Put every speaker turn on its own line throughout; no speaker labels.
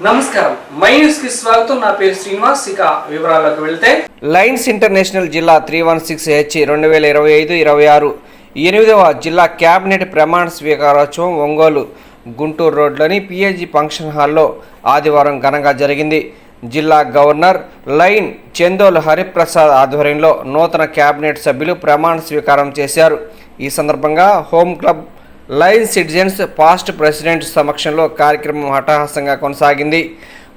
నమస్కారం, my news కి స్వాగతం. నా పేరు శ్రీనివాస్. ఇక వివరాల్లోకి వెళ్తే, లయన్స్ ఇంటర్నేషనల్ జిల్లా 316H 2025-26 8వ జిల్లా క్యాబినెట్ ప్రమాణ స్వీకారోత్సవం ఒంగోలు గుంటూరు రోడ్లోని పిఏజీ ఫంక్షన్ హాల్లో ఆదివారం ఘనంగా జరిగింది. జిల్లా గవర్నర్ లయన్ చందోల్ హరిప్రసాద్ ఆధ్వర్యంలో నూతన క్యాబినెట్ సభ్యులు ప్రమాణ స్వీకారం చేశారు. ఈ సందర్భంగా home club lion citizens past president సమక్షంలో కార్యక్రమం అట్టహాసంగా కొనసాగింది.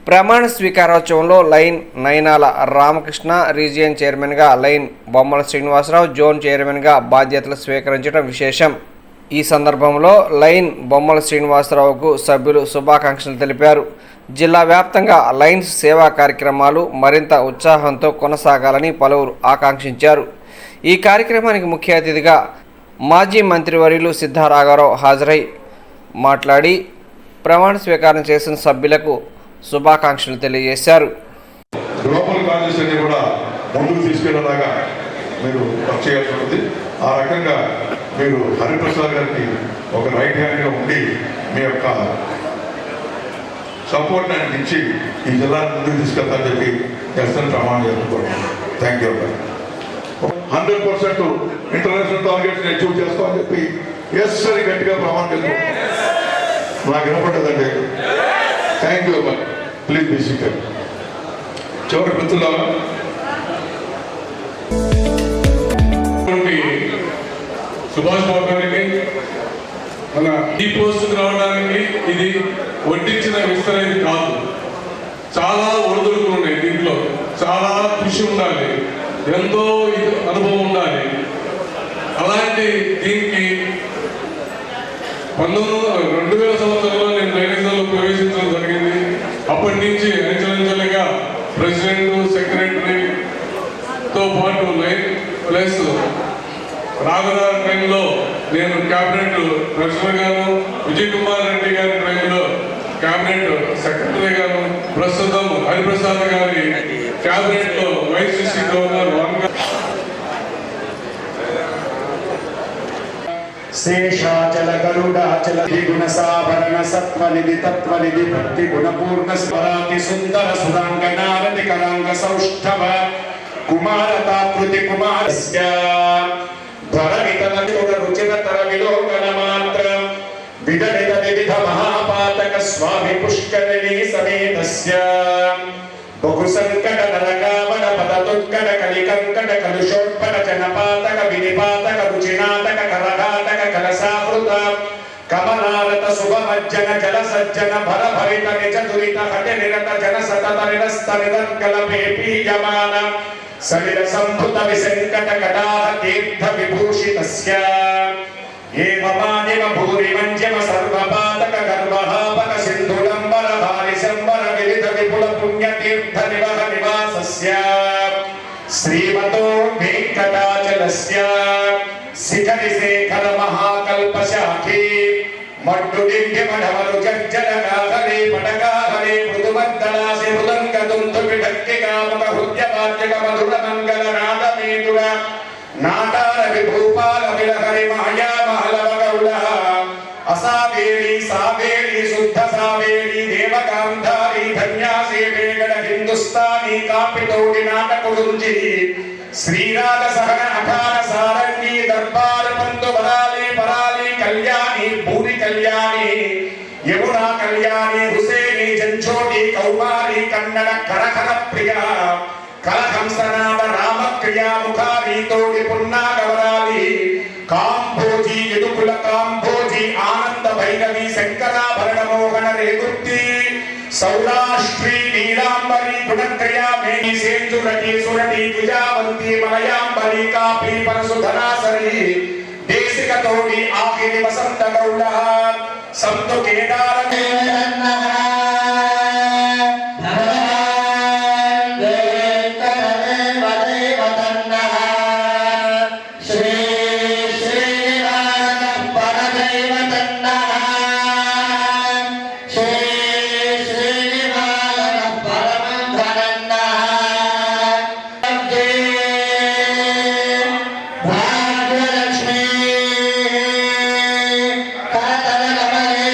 ప్రమాణ స్వీకారోత్సవంలో లయన్ నయనాల రామకృష్ణ రీజియన్ చైర్మన్గా, లయన్ బొమ్మల శ్రీనివాసరావు జోన్ చైర్మన్గా బాధ్యతలు స్వీకరించడం విశేషం. ఈ సందర్భంలో లయన్ బొమ్మల శ్రీనివాసరావుకు సభ్యులు శుభాకాంక్షలు తెలిపారు. జిల్లా వ్యాప్తంగా లయన్స్ సేవా కార్యక్రమాలు మరింత ఉత్సాహంతో కొనసాగాలని పలువురు ఆకాంక్షించారు. ఈ కార్యక్రమానికి ముఖ్య అతిథిగా మాజీ మంత్రివర్యులు సిద్ధారాఘవరావు హాజరై మాట్లాడి ప్రమాణ స్వీకారం చేసిన సభ్యులకు శుభాకాంక్షలు తెలియజేశారు.
గ్లోబల్ కాలేజ్ అన్ని కూడా ముందుకు తీసుకెళ్లేలాగా మీరు వర్క్ చేయాల్సి ఉంటుంది. ఆ రకంగా మీరు హరిప్రసాద్ గారికి ఒక రైట్ హ్యాండ్గా ఉండి మీ యొక్క సపోర్ట్ ఆయన ఇచ్చి ఈ జిల్లాను ముందుకు తీసుకెళ్తారని చెప్పి చేస్తాను ప్రమాణం చేసుకుంటున్నాను. Thank you. 100% international targets achieve చేస్తామని చెప్పి ఎస్ సరి గట్టిగా ప్రమాణం చేసుకుంటున్నాను. నాకు వినపడదండి. Thank you. Please be seated. చివరి మిత్రులారా,
సుభాష్ బాబు గారికి మన ఈ పోస్టుకు రావడానికి ఇది వడ్డించిన విస్తరేది కాదు. చాలా ఒడిదుడుకులు ఉన్నాయి. దీంట్లో చాలా కృషి ఉండాలి, ఎంతో అనుభవం ఉండాలి. అలాంటి దీనికి 2000 సంవత్సరంలో నేను రైల్వేలో ప్రవేశించడం జరిగింది. అప్పటి నుంచి అంచెలంచెలుగా ప్రెసిడెంట్, సెక్రటరీతో పాటు లైన్ ప్లస్ రాఘవరావు ట్రైన్లో నేను క్యాబినెట్ ట్రెజరర్ గాను, విజయ్ కుమార్ రెడ్డి గారి ట్రైన్లో క్యాబినెట్ సెక్రటరీ గాను, ప్రస్తుతం హరిప్రసాద్ గారి క్యాబినెట్ లో వైస్ డిస్ట్రిక్ట్ గవర్నర్
శేషాచల గరుడాచల గుణసాభరణ సత్వనిధి తత్వనిధి భక్తి గుణపూర్ణ స్వరాతి సుందర సురాంగనారతి కరాంగ సౌష్ఠవ కుమారతాకృతి కుమారస్య ధరవితన రుచిరతర విలోకన మాత్ర విదలిత వివిధ మహాపాతక స్వామి పుష్కరిణీ సమేతస్య బహు సంకట నరకావన పదతుక్కట కలికంకట కలుషోత్పట జనపాతక వినిపాతక రుచినాటక కరఘాటక కలసావృత కమలారత శుభమజ్జన జల సజ్జన భర భరిత నిజ దురిత హట నిరత జన సతత నిరస్త నిరర్కలపే పీయమాన సలిల సంభృత విసంకట కటాహ తీర్థ విభూషితస్య ఏమమానిమ భూరి మంజమ సర్వపాతక గర్వహాపక సింధులంబర భారిశంబర వివిధ విపుల పుణ్య తీర్థ నివహ నివాసస్య శ్రీమతో వెంకటాచలస్య శిఖరి శేఖర మహాకల్ప శాఖీ మడ్డు దివ్య మఢవరు జర్జన కాహరే పటకాహరే మృదుమద్దలాసి మృదంగ దుందు విఢక్కి కామక హృద్య వాద్యక మధుర మంగళ నాదమేదుర నాటార విభూపాల విలహరి మాయా మహలవగౌళ అసావేళి సావేళి శుద్ధ సావేళి దేవకాంధారి ధన్యాసే వేగడ హిందుస్థానీ కాపితోడి నాటకుడుంజి శ్రీరాగ సహన అఖాన సారంగి దర్బార పంతు బరాలి పరాలి కళ్యాణి భూరి కళ్యాణి యమునా కళ్యాణి హుసేని జంచోటి కౌమారి కన్నడ కరకర ప్రియ కలహంసనాద రామక్రియా ముఖారి తోడి పున్నాగవరాలి కాంభోజి యదుకుల కాంభోజి ఆనంద భైరవి శంకరాభరణ మోహన రేగుర్తి సౌరాష్ట్రీ నీలాంబరి గుణత్రయా మేని సేంజురటి సురటి విజావంతి మలయాంబరి కాపి పరసుధనాసరి దేశిక తోడి ఆఖిరి వసంత గౌడ సంతు కేదార
భాగ్యలక్ష్మి కరతల కమలే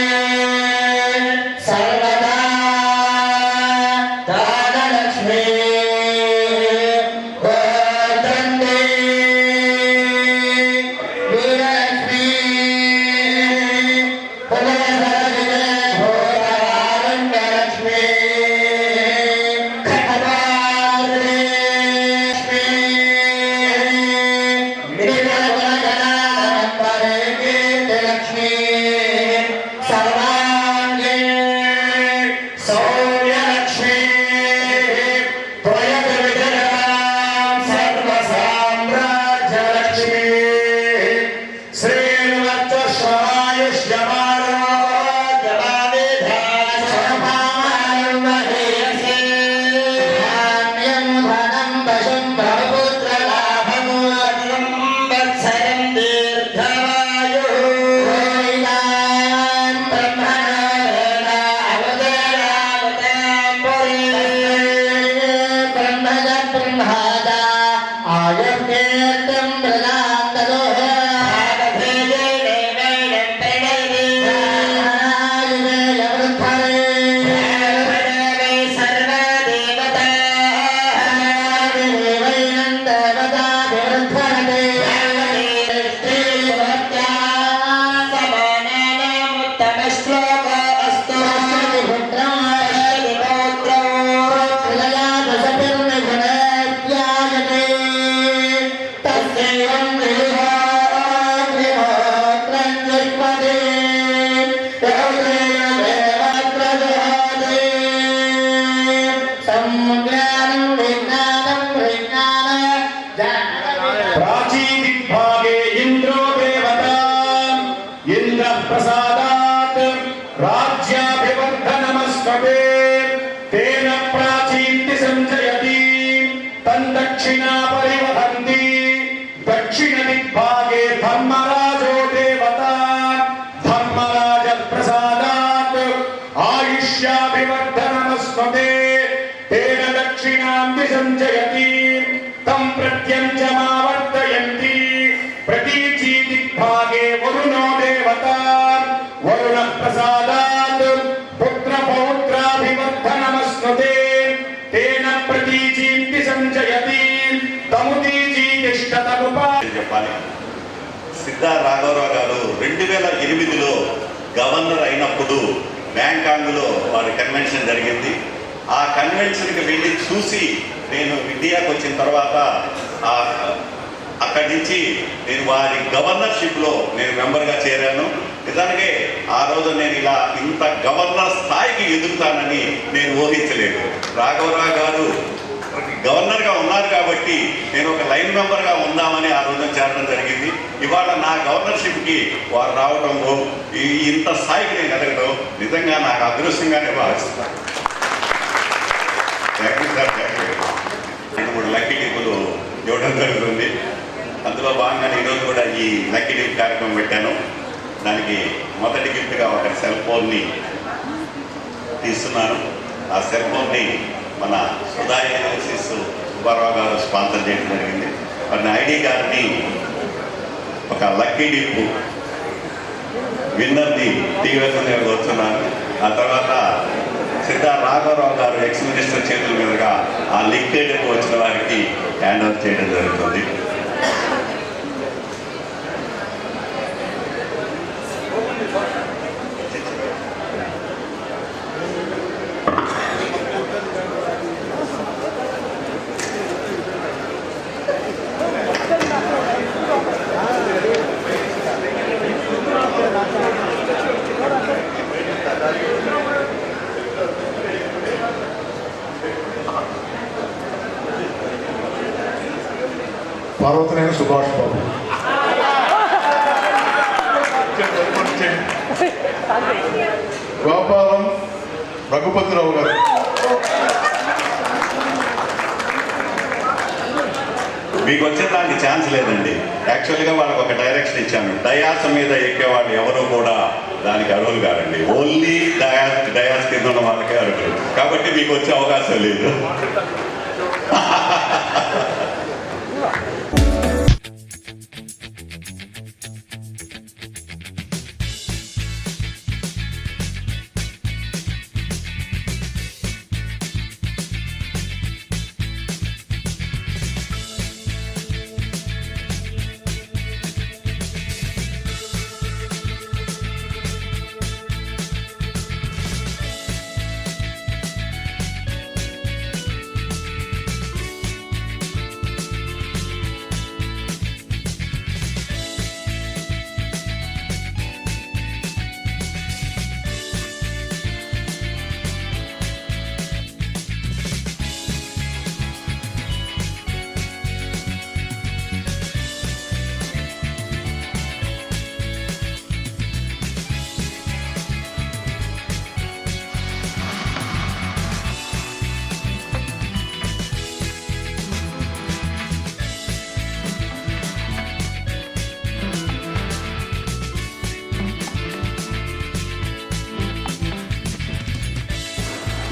प्राचीदिग्भागे इंद्रो देवता इंद्र प्रसादात् राज्याभिवर्धनमस्मते तेन प्राचीन्ति संजयति तन्दक्षिणा परिवहन्ति दक्षिणदिग्भागे धर्मराजो देवता धर्मराज प्रसादात् आयुष्याभिवर्धनमस्मते तेन दक्षिणां संजयति तं प्रत्यञ्चमावर्तयन्ति प्रतीचीदिग्भागे वरुणो देवता वरुणः प्रसादात् पुत्रपौत्राभिवर्धनमस्नुते तेन प्रतीचीन्ति संजयति तमुतीचीतिष्ठतमुपा
చెప్పాలి. సిద్ధా రాఘవరావు గారు 2008లో గవర్నర్ అయినప్పుడు బ్యాంకాంగ్లో వారి కన్వెన్షన్ జరిగింది. ఆ కన్వెన్షన్కి వెళ్ళి చూసి నేను ఇండియాకి వచ్చిన తర్వాత అక్కడి నుంచి నేను వారి గవర్నర్షిప్లో నేను మెంబర్గా చేరాను. నిజానికి ఆ రోజు నేను ఇలా ఇంత గవర్నర్ స్థాయికి ఎదుగుతానని నేను ఊహించలేదు. రాఘవరావు గారు గవర్నర్గా ఉన్నారు కాబట్టి నేను ఒక లైన్ మెంబర్గా ఉందామని ఆ రోజు చేరడం జరిగింది. ఇవాళ నా గవర్నర్షిప్కి వారు రావడంలో ఇంత స్థాయికి నేను ఎదగడం నిజంగా నాకు అదృష్టంగానే భావిస్తున్నాను. Thank you sir. Thank you. 2-3 lucky టిప్పులు ఇవ్వడం జరుగుతుంది. అందులో భాగంగా ఈరోజు కూడా ఈ లక్కీ టిప్ కార్యక్రమం పెట్టాను. దానికి మొదటి గిఫ్ట్గా ఒక సెల్ ఫోన్ని తీస్తున్నాను. ఆ సెల్ ఫోన్ని మన సుధా యూనివర్సిటీస్ సుబ్బారావు గారు స్పాన్సర్ చేయడం జరిగింది. మరి ఐడి కార్డ్ని ఒక లక్కీ టిప్ విన్నర్ని తీవ్రంగా కోరుతున్నాను. ఆ తర్వాత సిద్ధా రాఘవరావు గారు ఎక్స్ మినిస్టర్ చేతుల మీదుగా ఆ లిక్విడ్ వచ్చిన వారికి హ్యాండ్ ఓవర్ చేయడం జరుగుతుంది.
పార్వతనేని సుభాష్ బాబు. వ్యాపారం రఘుపతిరావు గారు.
మీకు వచ్చేదానికి ఛాన్స్ లేదండి. యాక్చువల్గా వాళ్ళకి ఒక డైరెక్షన్ ఇచ్చాను. డయాస్ మీద ఎక్కేవాళ్ళు ఎవరు కూడా దానికి అర్హులు కాదండి. ఓన్లీ డయాస్ కింద ఉన్న వాళ్ళకే అర్హులు. కాబట్టి మీకు వచ్చే అవకాశం లేదు.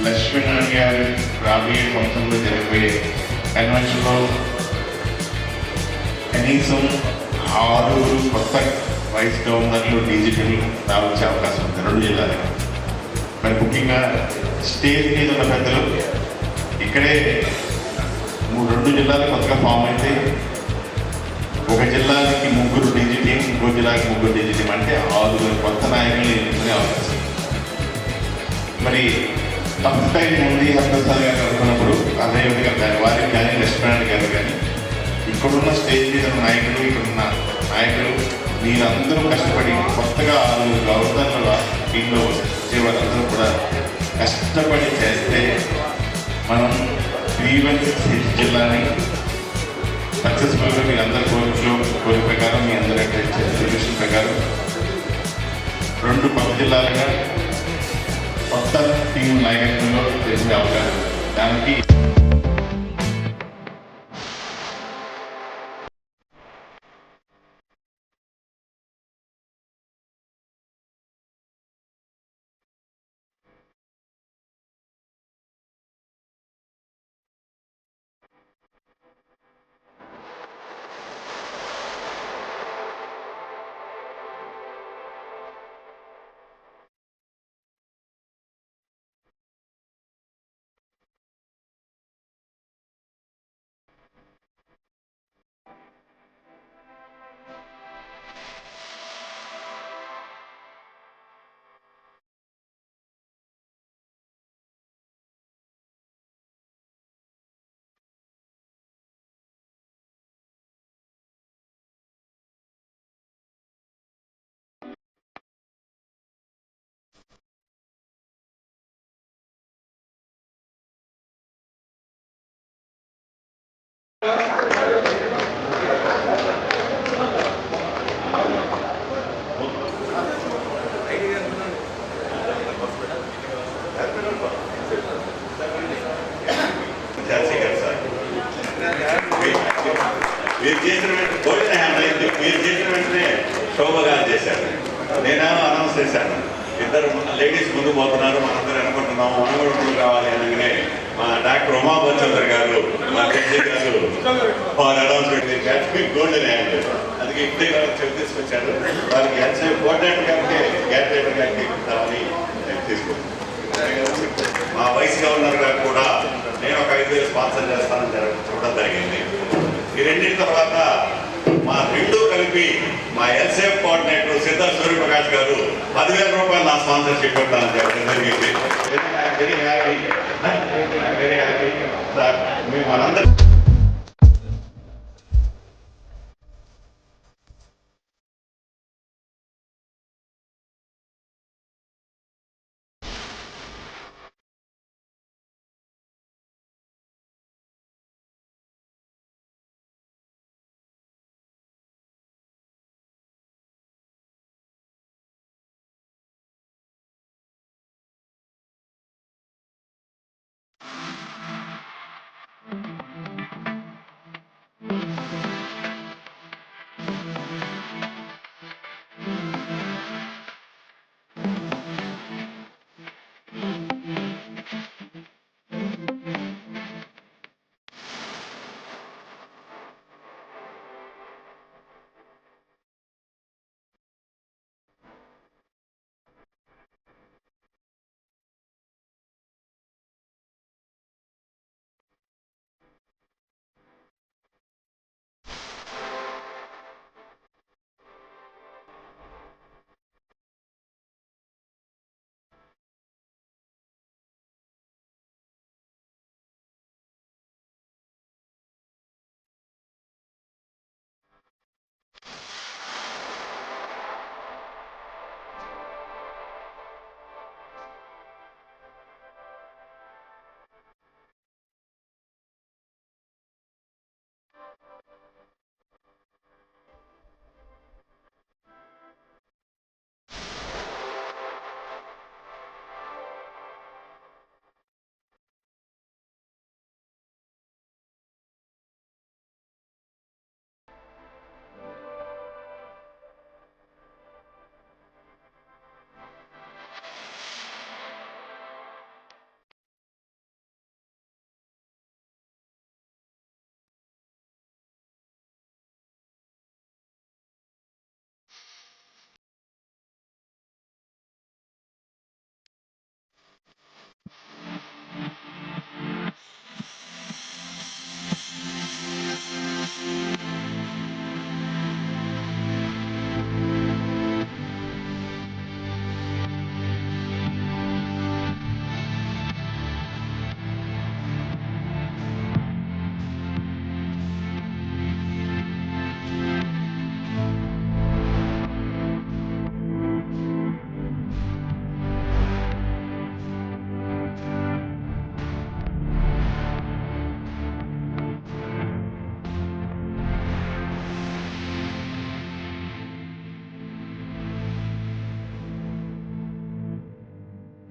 లక్ష్మీనారాయణ గారి రాబోయే సంవత్సరంలో జరిగిపోయే కన్వెన్షన్లో కనీసం 6 కొత్త వైస్ గవర్నర్లు డిజిటల్ రావచ్చే అవకాశం ఉంది 2 జిల్లాలకి. మరి ముఖ్యంగా స్టేజ్ మీద ఉన్న పెద్దలు ఇక్కడే 2 జిల్లాలు కొత్తగా ఫామ్ అయితే ఒక జిల్లాకి ముగ్గురు డీజీ టీం, ఇంకో జిల్లాకి ముగ్గురు డీజీ టీం అంటే 6 కొత్త నాయకులు ఎన్నుకునే అవకాశం. మరి ఫస్ట్ టైం ఉంది హర్ప్రసాద్ గారు అనుకున్నప్పుడు అన్నయ్య గారు కానీ వారికి కానీ రెస్టారెంట్ గారు కానీ ఇక్కడున్న స్టేజ్ మీద ఉన్న నాయకులు, ఇక్కడున్న నాయకులు మీరందరూ కష్టపడి కొత్తగా 6 గవర్నర్ల టీంలో వచ్చే వాళ్ళందరూ కూడా కష్టపడి చేస్తే మనం 316 జిల్లాని సక్సెస్ఫుల్గా మీరందరూ కోరిక ప్రకారం మీ అందరూ సొల్యూషన్ ప్రకారం 2 కొత్త జిల్లాలుగా కొత్త టీం నాయకత్వంలో చేసే అవకాశం దానికి
మీరు చేసిన వెంటనే భోజన హ్యాండ్ అయింది. మీరు చేసిన వెంటనే శోభగా చేశారు. నేనేమో అనౌన్స్ చేశాను, 2 లేడీస్ ముందు పోతున్నారు, మనందరూ అనుకుంటున్నాము మనం కూడా ముందు రావాలి అనగానే మా డాక్టర్ ఉమా బచ్చందర్ గారు, మా జడ్జి గారు వారు అనౌన్స్మెంట్ చేశారు గోల్డెన్ హ్యాండ్. అందుకే ఇప్పుడే గారు తీసుకొచ్చారు. వారికి ఎంతసేపు కోఆర్డినేటర్ గారికి గ్యారేటర్ గారికి ఇస్తామని తీసుకొచ్చాను. మా వైస్ గవర్నర్ గారు కూడా నేను ఒక 5,000 స్పాన్సర్ చేస్తానని చెప్పడం జరిగింది. ఈ రెండింటి తర్వాత మా 2 కలిపి మా ఎల్సేఫ్ కోఆర్డినేటర్ సిద్ధా సూర్యప్రకాష్ గారు 10,000 రూపాయలు నా స్పాన్సర్షిప్ పెట్టాలని చెప్పడం జరిగింది. Very happy sir. మేము మనందరం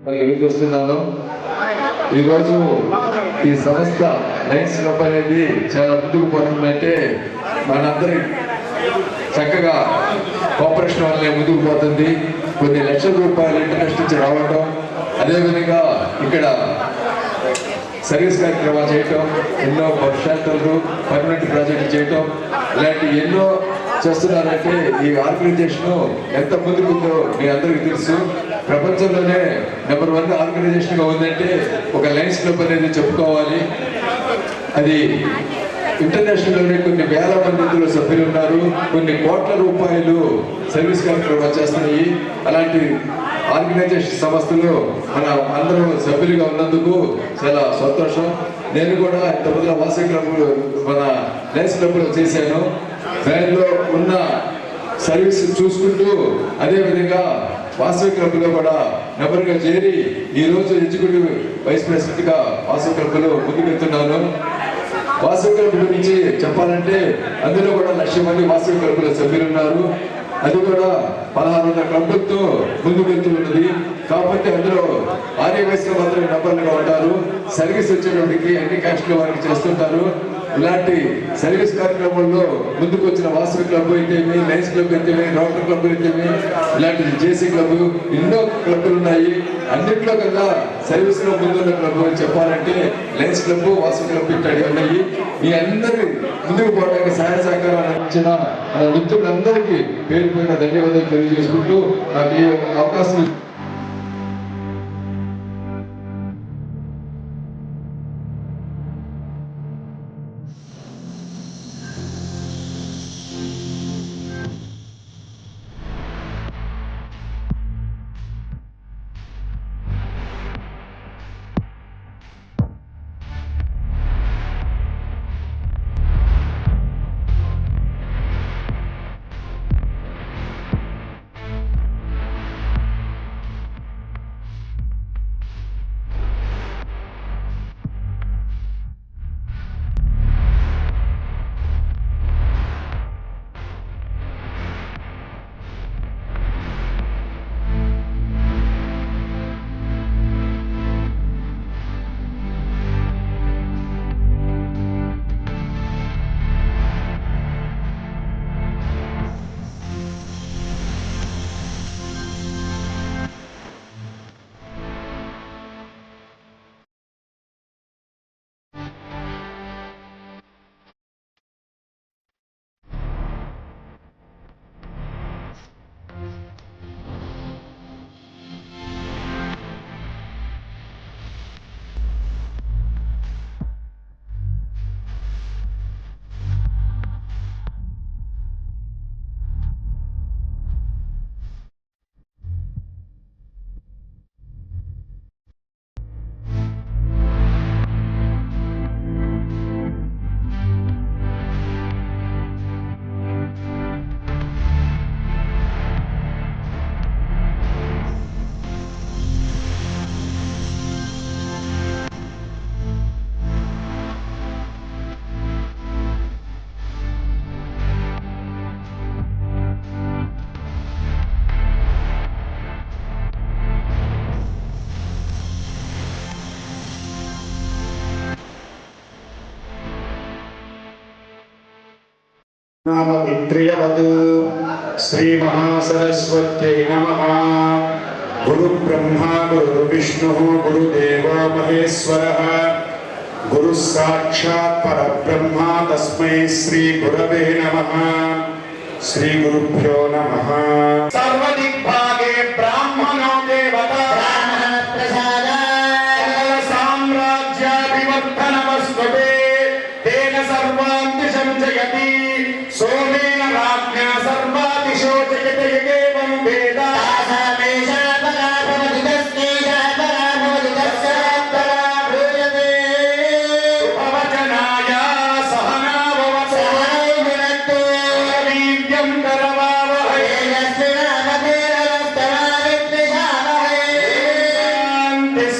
చూస్తున్నాను. ఈరోజు ఈ సంస్థ లయన్స్ క్లబ్ అనేది చాలా ముందుకు పోతుందంటే మనందరి చక్కగా కోఆపరేషన్ వల్లే ముందుకు పోతుంది. కొన్ని లక్షల రూపాయలు ఇంటర్నెట్ నుంచి రావడం, అదేవిధంగా ఇక్కడ సర్వీస్ కార్యక్రమాలు చేయటం, ఎన్నో షెల్టర్లు, పర్మనెంట్ ప్రాజెక్టులు చేయటం, ఇలాంటి ఎన్నో చేస్తున్నారంటే ఈ ఆర్గనైజేషన్ ఎంత ముందుకుందో మీ అందరికీ తెలుసు. ప్రపంచంలోనే నెంబర్ 1 ఆర్గనైజేషన్గా ఉందంటే ఒక లయన్స్ క్లబ్ అనేది చెప్పుకోవాలి. అది ఇంటర్నేషనల్లోనే కొన్ని వేల మంది ఇందులో సభ్యులు ఉన్నారు. కొన్ని కోట్ల రూపాయలు సర్వీస్ కార్యక్రమాలు చేస్తున్నాయి. అలాంటి ఆర్గనైజేషన్ సంస్థలు మన అందరూ సభ్యులుగా ఉన్నందుకు చాలా సంతోషం. నేను కూడా ఇంతమంది వాసవి క్లబ్ మన లయన్స్ క్లబ్లో చేశాను. దానిలో ఉన్న సర్వీస్ చూసుకుంటూ అదేవిధంగా వాసవి క్లబ్లో కూడా నెంబర్గా చేరి ఈరోజు ఎగ్జిక్యూటివ్ వైస్ ప్రెసిడెంట్గా వాసవి క్లబ్లో ముందుకెళ్తున్నాను. వాసవి క్లబ్ గురించి చెప్పాలంటే అందులో కూడా 1,00,000 మంది వాసవి క్లబ్లో సభ్యులు ఉన్నారు. అది కూడా 1,600 క్లబ్లతో ముందుకు వెళ్తూ ఉన్నది. కాబట్టి అందులో ఆర్య వయసులో మాత్రమే నెంబర్లుగా ఉంటారు. సర్వీస్ వచ్చేటప్పటికి అన్ని క్యాస్ట్ల వారికి చేస్తుంటారు. ఇలాంటి సర్వీస్ కార్యక్రమంలో ముందుకు వచ్చిన వాసవి క్లబ్ అయితేమి, లయన్స్ క్లబ్ అయితేమి, డాక్టర్ క్లబ్ అయితేమి, ఇలాంటి జేసీ క్లబ్, ఎన్నో క్లబ్లు ఉన్నాయి. అన్నింటిలో కల్లా సర్వీస్ లో ముందున్న క్లబ్ అని చెప్పాలంటే లయన్స్ క్లబ్, వాసవి క్లబ్ ఇట్లాంటి ఉన్నాయి. మీ అందరి ముందుకు పోవడానికి సహాయ సహకారాలు అందించిన మిత్రులందరికీ పేరు పేరున ధన్యవాదాలు తెలియజేసుకుంటూ నాకు ఈ అవకాశం
नाममित्रियवत् श्रीमहासरस्वत्यै नमः। गुरुब्रह्मा गुरुर्विष्णुः गुरुदेवो महेश्वरः गुरुः साक्षात् परब्रह्मा तस्मै श्रीगुरवे नमः। श्रीगुरुभ्यो नमः। सर्वदिग्भागे ब्राह्मणो देवता साम्राज्याभिवर्धनमस्नुते तेन सर्वान्ति संजयति सोमेन राज्ञा सर्वादिशो जगते एवं वेद उपवचनाय सहना भवतु वीर्यं करवावहै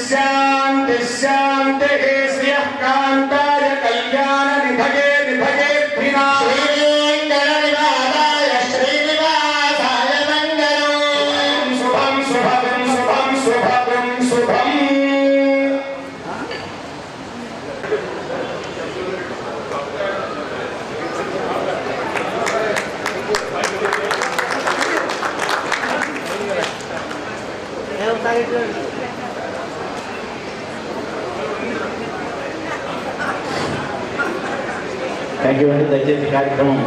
शान्ति शान्तिः श्रियः कान्ताय कल्याण निधये निधयेऽर्थिना शुभं शुभं शुभं शुभं థ్యాంక్ యూ అండి. దయచేసి కార్యక్రమం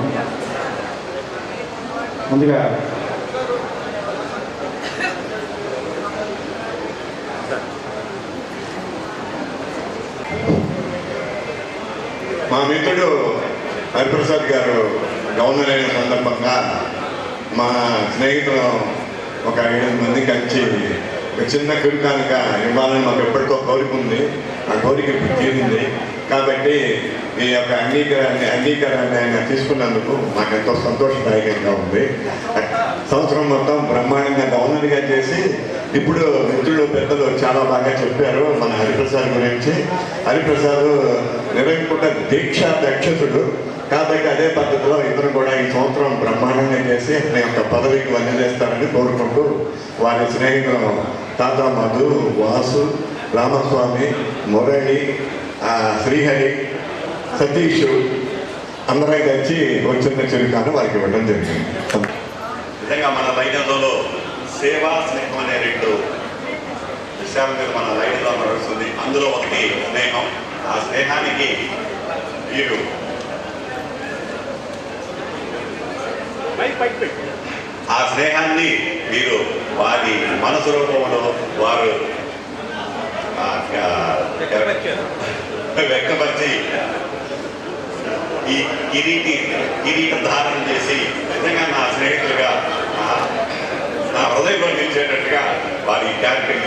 ముందుగా
మా మిత్రుడు హరిప్రసాద్ గారు గవర్నర్ అయిన సందర్భంగా మా స్నేహితులు ఒక 5 మంది కలిసి ఒక చిన్న కిరుకానుక ఇవ్వాలని మాకు ఎప్పటికో కోరిక ఉంది. ఆ కోరిక ఇప్పుడు తీరింది. కాబట్టి ఈ యొక్క అంగీకారాన్ని ఆయన తీసుకున్నందుకు మాకు ఎంతో సంతోషదాయకంగా ఉంది. సంవత్సరం మొత్తం బ్రహ్మాండంగా గవర్నర్గా చేసి ఇప్పుడు మిత్రులు పెద్దలు చాలా బాగా చెప్పారు మన హరిప్రసాద్ గురించి. హరిప్రసాద్ నిరంకుట దీక్షాధ్యక్షుడు కాబట్టి అదే పద్ధతిలో ఇతను కూడా ఈ సంవత్సరం బ్రహ్మాండంగా చేసి అతని యొక్క పదవికి వదిలేస్తారని కోరుకుంటూ వారి స్నేహితులు తాత మధు, వాసు, రామస్వామి, మురళి, శ్రీహరి, సతీష్ అందరూ కలిసి వచ్చిన చిరుకాను వారికి ఇవ్వడం జరిగింది.
నిజంగా మన లైన్లో సేవా స్నేహం అనే 2 విషయాల మీద మన లైన్లో నడుస్తుంది. అందులో ఒకటి స్నేహం. ఆ స్నేహానికి మీరు వారి మనసు రూపంలో వారు వ్యక్తపరిచి ఈ కిరీట ధారణ చేసి నిజంగా నా స్నేహితులుగా నా హృదయంలో నిలిచేటట్టుగా వారి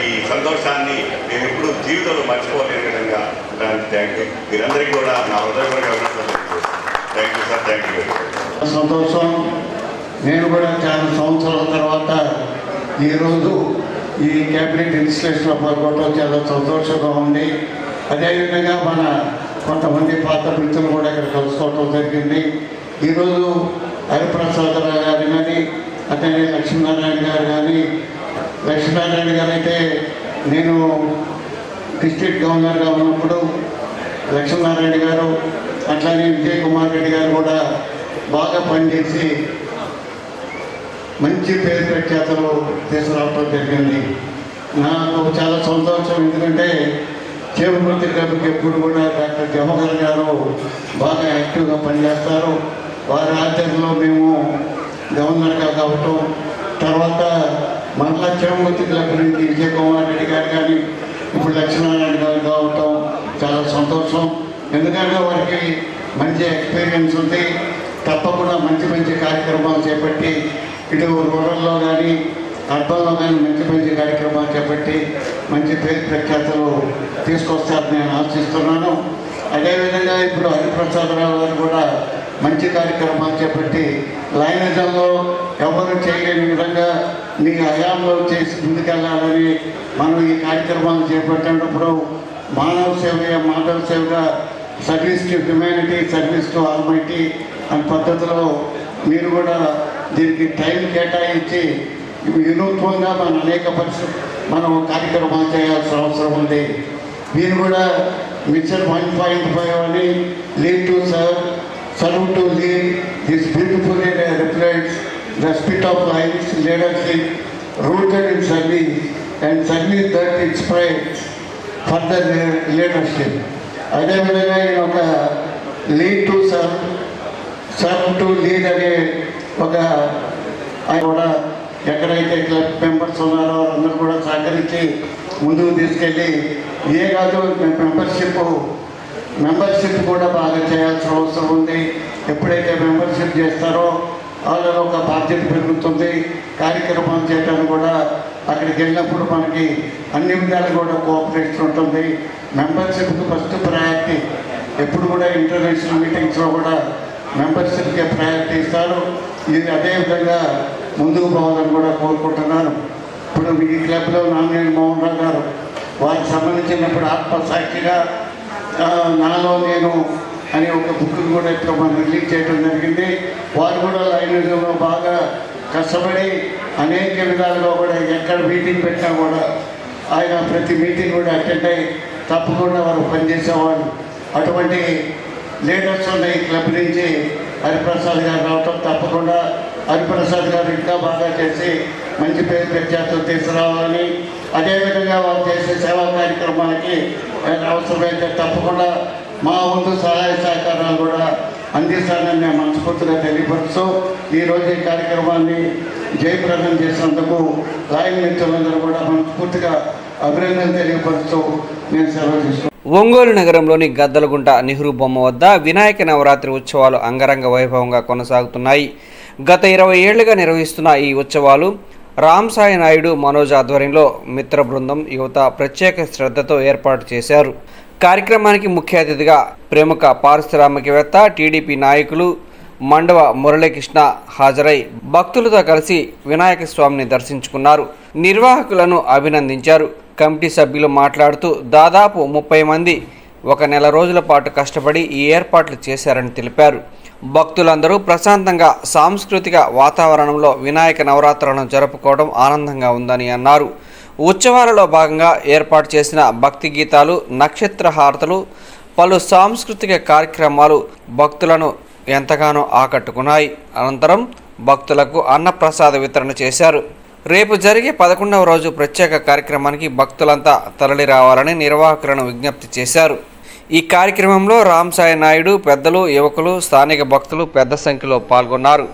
ఈ సంతోషాన్ని నేను ఎప్పుడూ జీవితంలో మర్చిపోలేని విధంగా దానికి థ్యాంక్ యూ. మీరందరికీ కూడా నా హృదయపూర్వక thank you sir. Thank you.
సంతోషం. నేను కూడా చాలా సంవత్సరాల తర్వాత ఈరోజు ఈ క్యాబినెట్ ఇన్స్టిట్యూషన్లో పాల్గొనడం చాలా సంతోషంగా ఉంది. అదేవిధంగా మన కొంతమంది పాత మిత్రులు కూడా ఇక్కడ కలుసుకోవడం జరిగింది. ఈరోజు హరిప్రసాద్ గారు కానీ అతనే లక్ష్మీనారాయణ గారు కానీ, లక్ష్మీనారాయణ గారు అయితే నేను డిస్ట్రిక్ట్ గవర్నర్గా ఉన్నప్పుడు లక్ష్మీనారాయణ గారు అట్లానే విజయ్ కుమార్ రెడ్డి గారు కూడా బాగా పనిచేసి మంచి పేరు ప్రఖ్యాతలు తీసుకురావడం జరిగింది. నాకు చాలా సంతోషం. ఎందుకంటే చేమకుర్తి క్లబ్కి ఎప్పుడు కూడా డాక్టర్ జవహర్ గారు బాగా యాక్టివ్గా పనిచేస్తారు. వారి ఆధ్వర్యంలో మేము గవర్నర్గా కావటం, తర్వాత మరలా చేమకుర్తి క్లబ్ నుంచి విజయ్ కుమార్ రెడ్డి గారు కానీ ఇప్పుడు లక్ష్మీనారాయణ గారు కావటం చాలా సంతోషం. ఎందుకంటే వారికి మంచి ఎక్స్పీరియన్స్ ఉంది. తప్పకుండా మంచి మంచి కార్యక్రమాలు చేపట్టి ఇటు రూరల్లో కానీ అర్బన్లో కానీ మంచి కార్యక్రమాలు చేపట్టి మంచి పేరు ప్రఖ్యాతలు తీసుకొస్తారని నేను ఆశిస్తున్నాను. అదేవిధంగా ఇప్పుడు హరిప్రసాదరావు గారు కూడా మంచి కార్యక్రమాలు చేపట్టి లైనిజంలో ఎవరు చేయలేని విధంగా నీ హయాంలో చేసి ముందుకెళ్ళాలని మనం ఈ కార్యక్రమాలు చేపట్టినప్పుడు మానవ సేవగా service to humanity, service to almighty అనే పద్ధతిలో మీరు కూడా దీనికి టైం కేటాయించి వినూత్నంగా మనం కార్యక్రమాలు చేయాల్సిన అవసరం ఉంది. మీరు కూడా మిషన్ 1.5 అని lead to serve to lead this beautifully reflects the spirit of life leadership rooted in service and service that inspires further leadership. అదేవిధంగా నేను ఒక lead to serve to lead అనే ఒక కూడా ఎక్కడైతే క్లబ్ మెంబర్స్ ఉన్నారో అందరూ కూడా సహకరించి ముందుకు తీసుకెళ్ళి కాదు మెంబర్షిప్ కూడా బాగా చేయాల్సిన అవసరం ఉంది. ఎప్పుడైతే మెంబర్షిప్ చేస్తారో వాళ్ళలో ఒక బాధ్యత పెరుగుతుంది. కార్యక్రమాలు చేయడానికి కూడా అక్కడికి వెళ్ళినప్పుడు మనకి అన్ని విధాలు కూడా కోఆపరేషన్ ఉంటుంది. మెంబర్షిప్కి ఫస్ట్ ప్రయారిటీ. ఎప్పుడు కూడా ఇంటర్నేషనల్ మీటింగ్స్లో కూడా మెంబర్షిప్కి ప్రయారిటీ ఇస్తారు. ఇది అదేవిధంగా ముందుకు పోవాలని కూడా కోరుకుంటున్నాను. ఇప్పుడు ఈ క్లబ్లో నామినేని మోహన్ రావు గారు వారికి సంబంధించినప్పుడు ఆత్మసాక్షిగా నాలో నేను అనే ఒక బుక్ కూడా ఇప్పుడు మనం రిలీజ్ చేయడం జరిగింది. వారు కూడా లైనిజంలో బాగా కష్టపడి అనేక విధాలుగా కూడా ఎక్కడ మీటింగ్ పెట్టినా కూడా ఆయన ప్రతి మీటింగ్ కూడా అటెండ్ అయ్యి తప్పకుండా వారు పనిచేసేవాళ్ళు. అటువంటి లీడర్స్ ఉన్న ఈ క్లబ్ నుంచి హరిప్రసాద్ గారు రావటం, తప్పకుండా హరిప్రసాద్ గారు ఇంకా బాగా చేసి మంచి పేరు ప్రఖ్యాతులు తీసుకురావాలని, అదేవిధంగా వారు చేసే సేవా కార్యక్రమాలకి అవసరమైతే తప్పకుండా మా వంతు సహాయ సహకారాలు కూడా అందిస్తానని నేను మనస్ఫూర్తిగా తెలియపరుస్తూ ఈరోజు ఈ కార్యక్రమాన్ని జయప్రదం చేసినందుకు లాయన్ మిత్రులందరూ కూడా మనస్ఫూర్తిగా అభినందనలు తెలియపరుస్తూ నేను సెలవు తీసుకున్నాను.
ఒంగోలు నగరంలోని గద్దలగుంట నెహ్రూ బొమ్మ వద్ద వినాయక నవరాత్రి ఉత్సవాలు అంగరంగ వైభవంగా కొనసాగుతున్నాయి. గత 20 ఏళ్లుగా నిర్వహిస్తున్న ఈ ఉత్సవాలు రామ్సాయి నాయుడు మనోజ్ ఆధ్వర్యంలో మిత్ర బృందం యువత ప్రత్యేక శ్రద్ధతో ఏర్పాటు చేశారు. కార్యక్రమానికి ముఖ్య అతిథిగా ప్రముఖ పారిశ్రామికవేత్త, టీడీపీ నాయకులు మండవ మురళీకృష్ణ హాజరై భక్తులతో కలిసి వినాయక స్వామిని దర్శించుకున్నారు. నిర్వాహకులను అభినందించారు. కమిటీ సభ్యులు మాట్లాడుతూ దాదాపు 30 మంది 1 నెల రోజుల పాటు కష్టపడి ఈ ఏర్పాట్లు చేశారని తెలిపారు. భక్తులందరూ ప్రశాంతంగా సాంస్కృతిక వాతావరణంలో వినాయక నవరాత్రులను జరుపుకోవడం ఆనందంగా ఉందని అన్నారు. ఉత్సవాలలో భాగంగా ఏర్పాటు చేసిన భక్తి గీతాలు, నక్షత్ర హారతులు, పలు సాంస్కృతిక కార్యక్రమాలు భక్తులను ఎంతగానో ఆకట్టుకున్నాయి. అనంతరం భక్తులకు అన్నప్రసాద వితరణ చేశారు. రేపు జరిగే 11వ రోజు ప్రత్యేక కార్యక్రమానికి భక్తులంతా తరలి రావాలని నిర్వాహకులను విజ్ఞప్తి చేశారు. ఈ కార్యక్రమంలో రామ్సాయి నాయుడు, పెద్దలు, యువకులు, స్థానిక భక్తులు పెద్ద సంఖ్యలో పాల్గొన్నారు.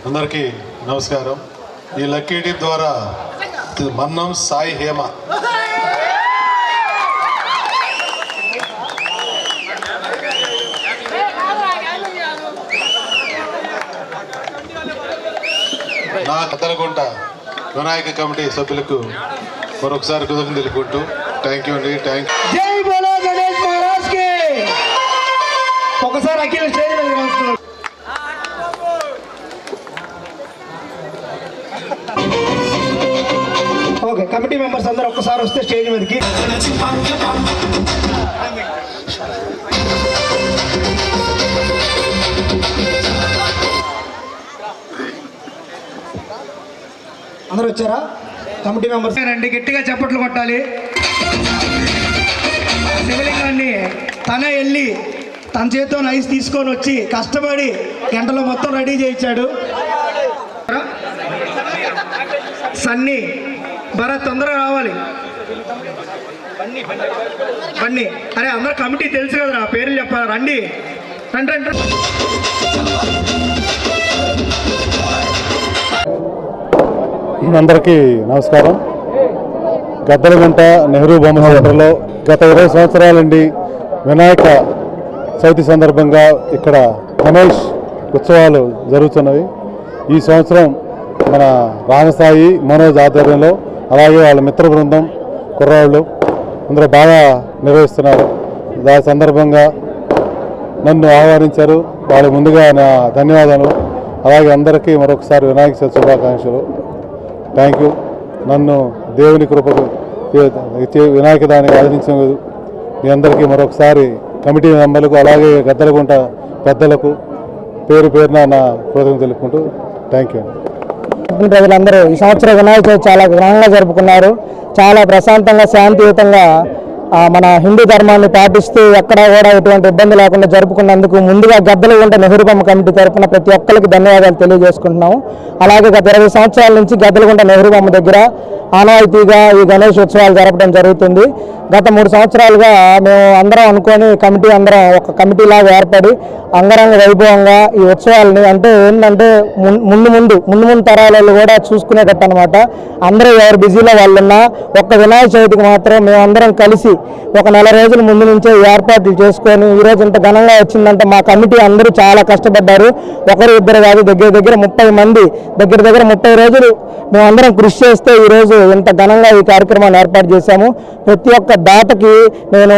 అందరికీ నమస్కారం. ఈ లక్కీ టీప్ ద్వారా మన్నం సాయి హేమ నా కతలగుంట వినాయక కమిటీ సభ్యులకు మరొకసారి కృతజ్ఞతలు తెలుపుకుంటూ థ్యాంక్ యూ అండి. Thank you.
జై బోలో గణేష్ మహారాజ్ కి. ఒకసారి అఖిల స్టేజ్ మీద వస్తున్నారు. ఓకే, కమిటీ మెంబర్స్ అందరూ ఒక్కసారి వస్తే స్టేజ్ మీదకి. అందరూ వచ్చారా? కమిటీ మెంబర్స్ రండి, గట్టిగా చప్పట్లు కొట్టాలి. శివలింగాన్ని తనే వెళ్ళి తన చేతితో ఐస్ తీసుకొని వచ్చి కష్టపడి గంటలో మొత్తం రెడీ చేయించాడు. సన్నీ భరత్ తొందరగా రావాలి. బన్నీ, అరే అందరూ కమిటీ తెలుసు కదా, నా పేర్లు చెప్పాలి. రండి రండి రండి.
అందరికీ నమస్కారం. గద్దలగుంట నెహ్రూ బొమ్మ సెంటర్లో గత 20 సంవత్సరాల నుండి వినాయక చవితి సందర్భంగా ఇక్కడ గణేష్ ఉత్సవాలు జరుగుతున్నవి. ఈ సంవత్సరం మన రామసాయి మనోజ్ ఆధ్వర్యంలో, అలాగే వాళ్ళ మిత్ర బృందం కుర్రాళ్ళు అందరూ బాగా నిర్వహిస్తున్నారు. దాని సందర్భంగా నన్ను ఆహ్వానించారు. వాళ్ళ ముందుగా నా ధన్యవాదాలు. అలాగే అందరికీ మరొకసారి వినాయక చవితి శుభాకాంక్షలు. Thank you. నన్ను దేవుని కృపకు వినాయక దానికి ఆదరించినందుకు మీ అందరికీ మరొకసారి కమిటీ మెంబర్లకు, అలాగే గద్దలగుంట పెద్దలకు పేరు పేరున నా కృతజ్ఞతలు తెలుపుకుంటూ థ్యాంక్ యూ.
ప్రజలందరూ ఈ సంవత్సరం వినాయక చవితి చాలా ఘనంగా జరుపుకున్నారు. చాలా ప్రశాంతంగా శాంతియుతంగా మన హిందూ ధర్మాన్ని పాటిస్తూ ఎక్కడా కూడా ఎటువంటి ఇబ్బంది లేకుండా జరుపుకున్నందుకు ముందుగా గద్దలగుంట నెహ్రూ బొమ్మ కమిటీ తరఫున ప్రతి ఒక్కరికి ధన్యవాదాలు తెలియజేసుకుంటున్నాము. అలాగే గత 20 సంవత్సరాల నుంచి గద్దలగుంట నెహ్రూ బొమ్మ దగ్గర ఆనవాయితీగా ఈ గణేష్ ఉత్సవాలు జరపడం జరుగుతుంది. గత 3 సంవత్సరాలుగా మేము అందరం అనుకొని కమిటీ అందరం ఒక కమిటీలాగా ఏర్పడి అంగరంగ వైభవంగా ఈ ఉత్సవాలని, అంటే ఏంటంటే ముందు తరాలలో కూడా చూసుకునేటట్టు అనమాట. అందరూ ఎవరు బిజీలో వాళ్ళున్నా ఒక్క వినాయక చవితికి మాత్రం మేమందరం కలిసి ఒక నెల రోజుల ముందు నుంచే ఏర్పాట్లు చేసుకొని ఈరోజు ఇంత ఘనంగా వచ్చిందంటే మా కమిటీ అందరూ చాలా కష్టపడ్డారు. ఒకరు ఇద్దరు కాదు, దగ్గర 30 మంది, దగ్గర 30 రోజులు మేమందరం కృషి చేస్తే ఈరోజు ఇంత ఘనంగా ఈ కార్యక్రమాన్ని ఏర్పాటు చేశాము. ప్రతి ఒక్క దాతకి నేను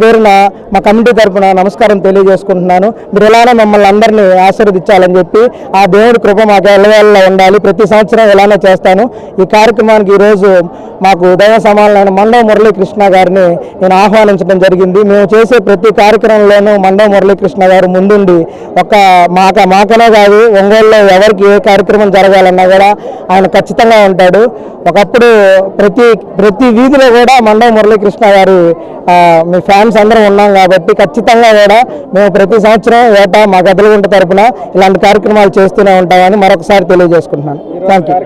పేరున మా కమిటీ తరఫున నమస్కారం తెలియజేసుకుంటున్నాను. మీరు ఇలానే మమ్మల్ని అందరినీ ఆశీర్వదించాలని చెప్పి ఆ దేవుడి కృప మాకు ఎల్లవేళలా ఉండాలి. ప్రతి సంవత్సరం ఇలానే చేస్తాను. ఈ కార్యక్రమానికి ఈరోజు మాకు దైవ సమానమైన మండవ మురళీకృష్ణ గారిని నేను ఆహ్వానించడం జరిగింది. మేము చేసే ప్రతి కార్యక్రమంలోనూ మండవ మురళీకృష్ణ గారు ముందుండి మాకనే కాదు, ఒంగోలులో ఎవరికి ఏ కార్యక్రమం జరగాలన్నా కూడా ఆయన ఖచ్చితంగా ఉంటాడు. ఒకప్పుడు ప్రతి వీధిలో కూడా మండవ మురళీకృష్ణ గారి మీ ఫ్యాన్స్ అందరం ఉన్నాం కాబట్టి ఖచ్చితంగా కూడా మేము ప్రతి సంవత్సరం ఏటా మా గద్దలగుంట తరపున ఇలాంటి కార్యక్రమాలు చేస్తూనే ఉంటామని మరొకసారి తెలియజేసుకుంటున్నాను. Thank you.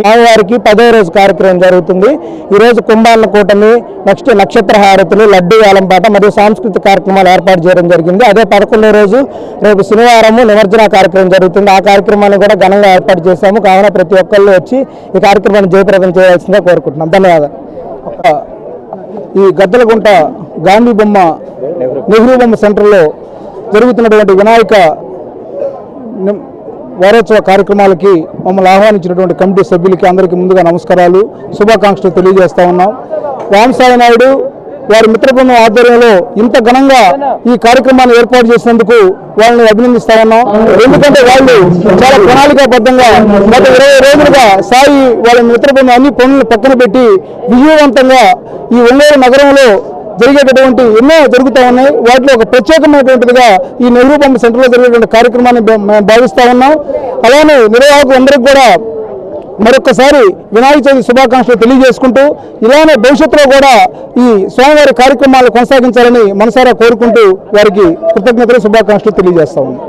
స్వామివారికి 10వ రోజు కార్యక్రమం జరుగుతుంది. ఈరోజు కుంభాన్న కూటమి, నెక్స్ట్ నక్షత్ర హారతులు, లడ్డూ వేలంపాట మరియు సాంస్కృతిక కార్యక్రమాలు ఏర్పాటు చేయడం జరిగింది. అదే 11వ రోజు రేపు శనివారము నిమజ్జన కార్యక్రమం జరుగుతుంది. ఆ కార్యక్రమాన్ని కూడా ఘనంగా ఏర్పాటు చేశాము. కావున ప్రతి ఒక్కళ్ళు వచ్చి ఈ కార్యక్రమాన్ని జయప్రదం చేయాల్సిందిగా కోరుకుంటున్నాం. ధన్యవాదాలు. ఈ గద్దలగుంట గాంధీ బొమ్మ నెహ్రూ బొమ్మ సెంటర్లో జరుగుతున్నటువంటి వినాయక వారోత్సవ కార్యక్రమాలకి మమ్మల్ని ఆహ్వానించినటువంటి కమిటీ సభ్యులకి అందరికీ ముందుగా నమస్కారాలు, శుభాకాంక్షలు తెలియజేస్తా ఉన్నాం. రామసాయి నాయుడు వారి మిత్రబృందం ఆధ్వర్యంలో ఇంత ఘనంగా ఈ కార్యక్రమాన్ని ఏర్పాటు చేసినందుకు వాళ్ళని అభినందిస్తా ఉన్నాం. ఎందుకంటే వాళ్ళు చాలా ప్రణాళికాబద్ధంగా గత 20 రోజులుగా సాయి వాళ్ళ మిత్రబృందం అన్ని పనులను పక్కన పెట్టి విజయవంతంగా ఈ ఒంగోలు నగరంలో జరిగేటటువంటి ఎన్నో జరుగుతూ ఉన్నాయి. వాటిలో ఒక ప్రత్యేకమైనటువంటిదిగా ఈ నెహ్రూ బొమ్మ సెంటర్లో జరిగేటువంటి కార్యక్రమాన్ని మేము భావిస్తూ ఉన్నాం. అలానే నిర్వాహకులందరికీ కూడా మరొకసారి వినాయక చవితి శుభాకాంక్షలు తెలియజేసుకుంటూ ఇలానే భవిష్యత్తులో కూడా ఈ స్వామివారి కార్యక్రమాలు కొనసాగించాలని మనసారా కోరుకుంటూ వారికి కృతజ్ఞతలు శుభాకాంక్షలు తెలియజేస్తా ఉన్నాం.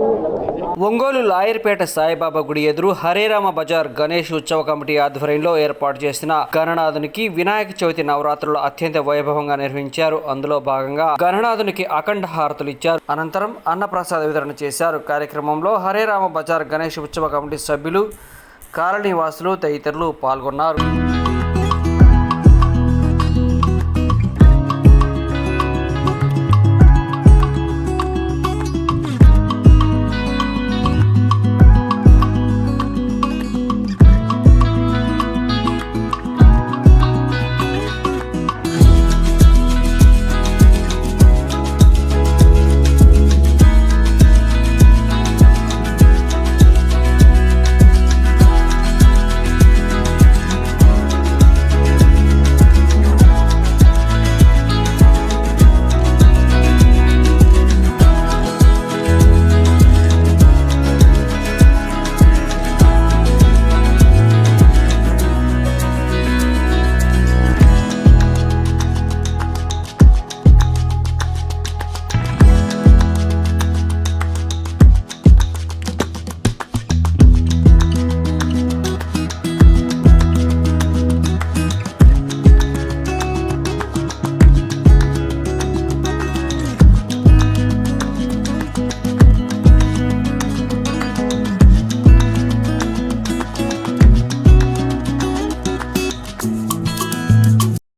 ఒంగోలు లాయర్పేట సాయిబాబా గుడి ఎదురు హరేరామ బజార్ గణేష్ ఉత్సవ కమిటీ ఆధ్వర్యంలో ఏర్పాటు చేసిన గణనాథునికి వినాయక చవితి నవరాత్రులు అత్యంత వైభవంగా నిర్వహించారు. అందులో భాగంగా గణనాథునికి అఖండ హారతులు ఇచ్చారు. అనంతరం అన్నప్రసాద వితరణ చేశారు. కార్యక్రమంలో హరేరామ బజార్ గణేష్ ఉత్సవ కమిటీ సభ్యులు, కాలనీవాసులు తదితరులు పాల్గొన్నారు.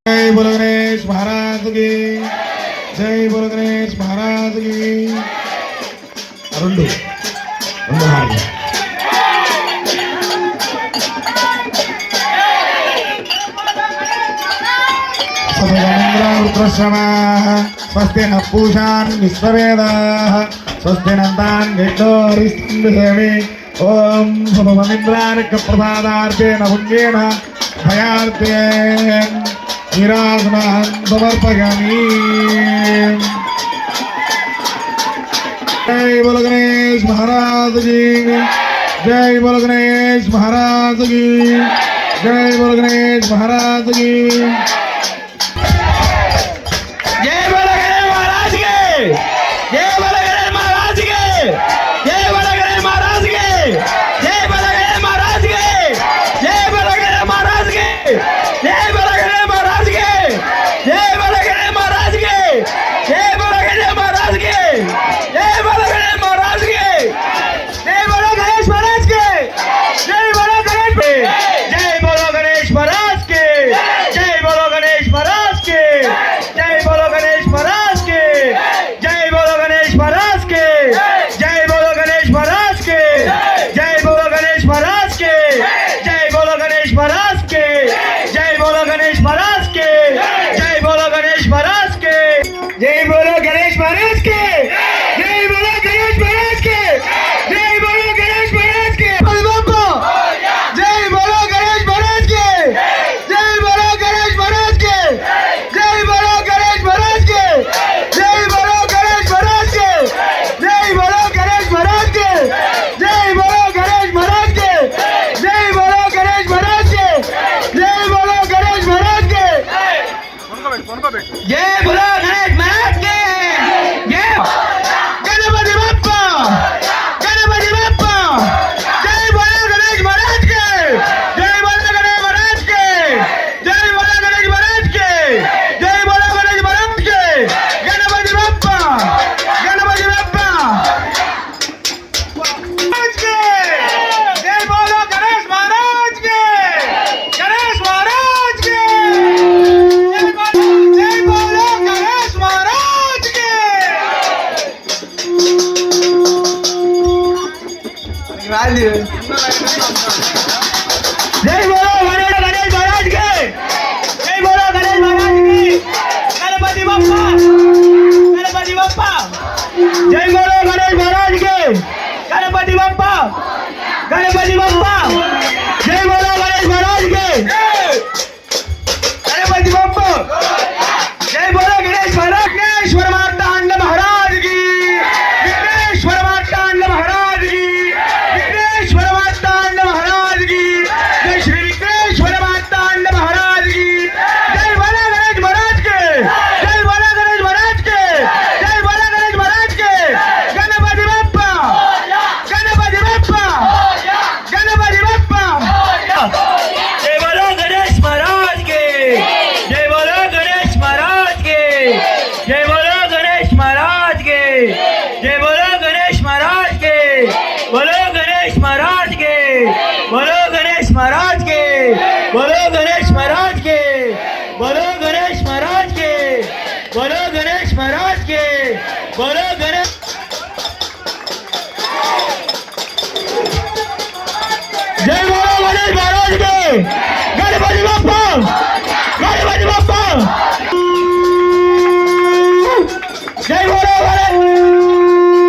जय बोलो गणेश महाराज की जय बोलो गणेश महाराज की రెండు स्वस्ति न पूषान् विश्ववेदाः स्वस्ति नन्तान् गड्डोरिस्मिसेमि ओम सुममिन्द्रार्क प्रसादार्तेन पुण्येन भयार्तेन निरासनान् समर्पयामि। जय बोलो गणेश महाराज की जय बोलो गणेश महाराज की जय बोलो गणेश महाराज की जय बोलो गणेश महाराज के जय बोलो गणेश महाराज के जय बोलो गणेश महाराज के जय बोलो गणेश महाराज के जय बोलो गणेश महाराज के जय बोलो गणेश महाराज के जय बोलो गणेश महाराज के जय बोलो गणेश महाराज के जय बोलो गणेश महाराज के जय बोलो गणेश महाराज के जय बोलो गणेश जय बोलो गणेश महाराज के जय बोलो गणेश जय बोलो गणेश महाराज के गणपति बप्पा जय बोलो गणेश महाराज के गणपति बप्पा जय बोलो गणेश महाराज विघ्नेश्वर मार्तांड महाराज की विघ्नेश्वर मार्तांड महाराज की विघ्नेश्वर मार्तांड महाराज की जय श्री विघ्नेश्वर मार्तांड महाराज की जय बोलो गणेश महाराज के जय बोलो गणेश महाराज के जय बोलो गणेश महाराज के गणपति बप्पा गणपति बप्पा गणपति बप्पा जय बोलो गणेश महाराज के जय बोलो गणेश महाराज के जय बोलो गणेश महाराज के जय बोलो गणेश महाराज के बोलो गणेश महाराज के बोलो गणेश महाराज के बोलो गणेश महाराज के बोलो गणेश महाराज के बोलो गणेश महाराज के बोलो गणेश जय बोलो गणेश महाराज के गणपति बप्पा गणपति बप्पा जय बोलो गणेश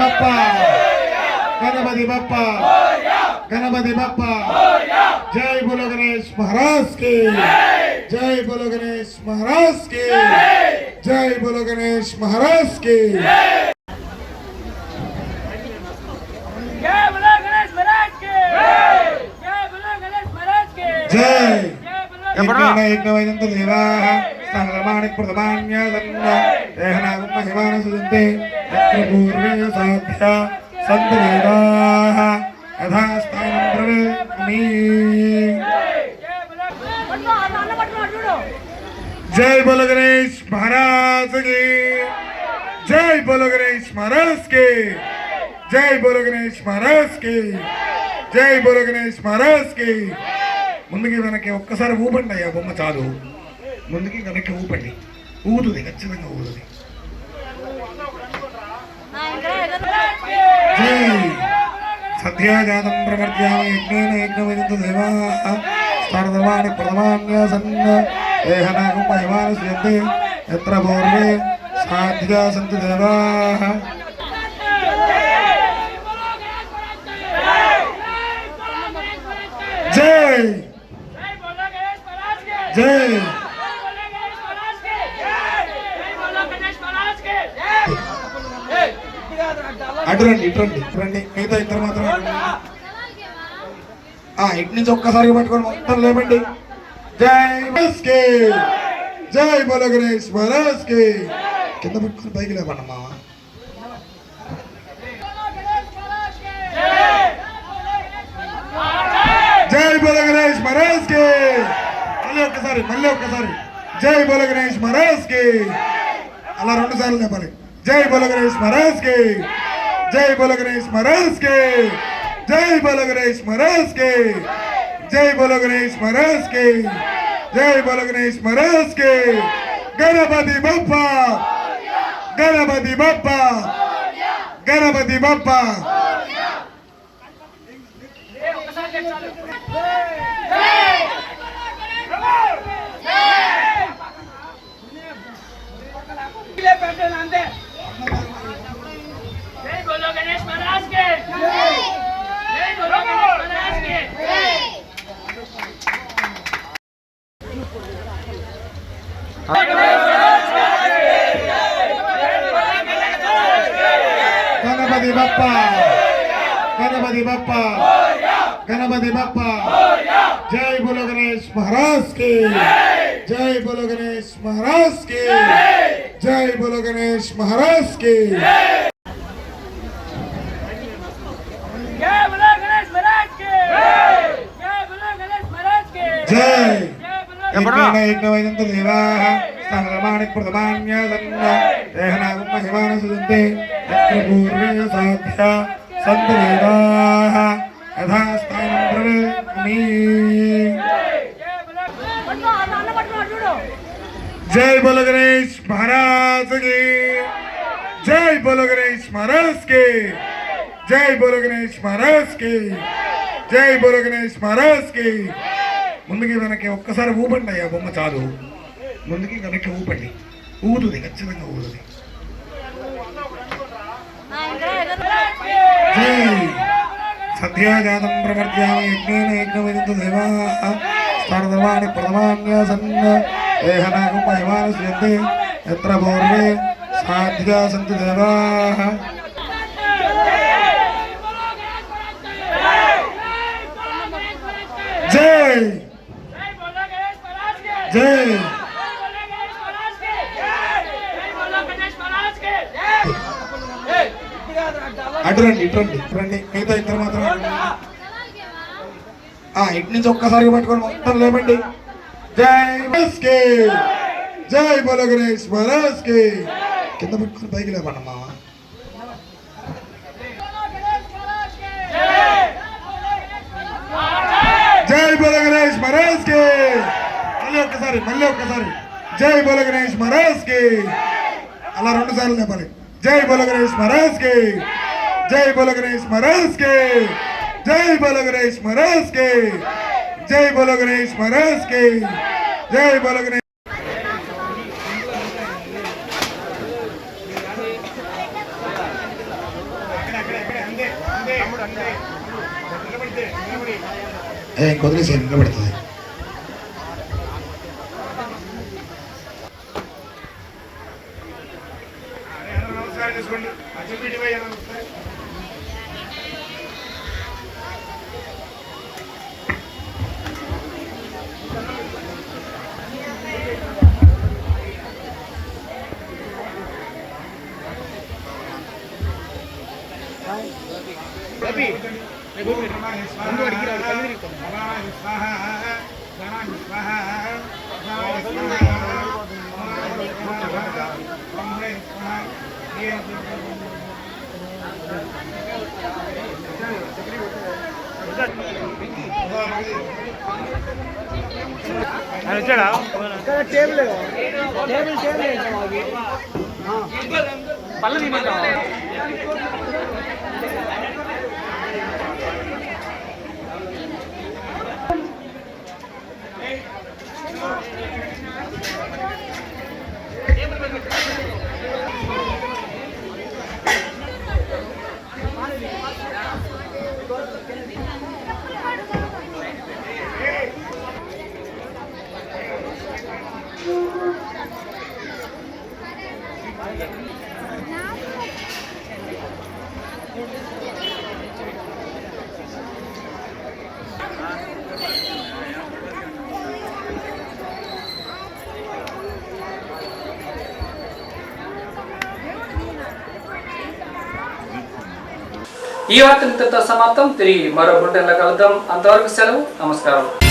బప్పా గణపతి బప్పా గణపతి బప్పా జై బోలో గణేష్ మహారాజ్ కి జై బోలో గణేష్ మహారాజ్ కి జై బోలో గణేష్ మహారాజ్ కి జై యజ్ఞవైదంత దేవాః సర్వమాణి ప్రథమాన్యాసన్న దేహనాగం మహిమానసుదంతే యత్ర పూర్వే సాధ్య సంత దేవాః యథాస్థానం ప్రవేమి జై బోలో గణేష్ మహారాజ్ కి జై బోలో గణేష్ మహారాజ్ కి జై బోలో గణేష్ మహారాజ్ కి జై బోలో గణేష్ మహారాజ్ కి ముందుకి వెనక్కి ఒక్కసారి ఊపండి అయ్యా బొమ్మ చాలు ముందుకి వెనక్కి ఊపండి ఊగుతుంది ఖచ్చితంగా ఊగుతుంది జై సత్యాజాతం ప్రవర్త్యామి యజ్ఞేన యజ్ఞవిదంత దేవాః స్థానధర్మాణి ప్రథమాన్యాసన్న దేహనాగం మహిమానస్యంతే యత్ర పూర్వే సాధ్యా సంతు దేవాః జై జై అటు రండి ఇటు రండి రండి మిగతా ఇద్దరు మాత్రం ఇటు నుంచి ఒక్కసారి పట్టుకోండి మొత్తం లేపండి జై కే జై బోలో గణేష్ మహారాజ్ కి కింద పట్టుకొని పైకి లేపండి మామ జై బోలో గణేష్ మహారాజ్ కి మళ్ళీ ఒక్కసారి జై బోలో గణేష్ మహారాజ్ కి అలా 2 సార్లు చెప్పాలి జై బోలో గణేష్ మహారాజ్ కి జై బోలో గణేష్ మహారాజ్ కి జై బోలో గణేష్ మహారాజ్ కి జై బోలో గణేష్ మహారాజ్ కి జై బోలో గణేష్ మహారాజ్ కి గణపతి బప్పా గణపతి బప్పా గణపతి బప్పా
जय बोलो गणेश महाराज के जय बोलो गणेश महाराज के
गणपति बप्पा गणपति बप्पा गणपति बप्पा जय बोलो गणेश महाराज के जय बोलो गणेश महाराज के जय बोलो गणेश महाराज के
जय बोलो गणेश महाराज के जय बोलो गणेश महाराज के
जय यज्ञेन यज्ञवैदन्त देवाः స్థానధర్మాణి ప్రథమాన్యాసన్న దేహనాగం మహిమానసుదంతే యత్ర పూర్వే సాధ్య సంత దేవాః యథాస్థానం ప్రవేమి जय बोलो गणेश महाराज की जय बोलो गणेश महाराज के जय बोलो गणेश महाराज के जय बोलो गणेश महाराज के ముందుకి వెనక్కి ఒక్కసారి ఊపండి అయ్యా బొమ్మ చాలు ముందుకి వెనక్కి ఊపండి ఊగుతుంది ఖచ్చితంగా ఊగుతుంది జై సత్యాజాతం ప్రవర్త్యామి యజ్ఞేన యజ్ఞవిదంత దేవాః స్థానధర్మాణి ప్రథమాన్యాసన్న దేహనాగం మహిమానస్యంతే యత్ర పూర్వే సాధ్యా సంతు దేవాః జై జై అటు రండి ఇటు రండి మిగతా ఇద్దరు మాత్రం ఇటు నుంచి ఒక్కసారి పట్టుకొని మొత్తం లేపండి జై కే జై బోలో గణేష్ మహారాజ్ కి కింద పట్టుకొని పైకి లేపండి మామ జై బోలో గణేష్ మహారాజ్ కి మళ్ళీ ఒక్కసారి జై బోలో గణేష్ మహారాజ్ కి అలా 2 సార్లు చెప్పాలి జై బోలో గణేష్ మహారాజ్ కి జై బోలో గణేష్ మహారాజ్ కి జై బోలో గణేష్ మహారాజ్ కి జై బోలో గణేష్ మహారాజ్ కి జై బోలో గణేష్ కొద్దిసేపు నిలబడుతుంది.
ఈ వార్త ఇంతటితో సమాప్తం. తిరిగి మరో బులెటిన్లో కలుద్దాం. అంతవరకు సెలవు. నమస్కారం.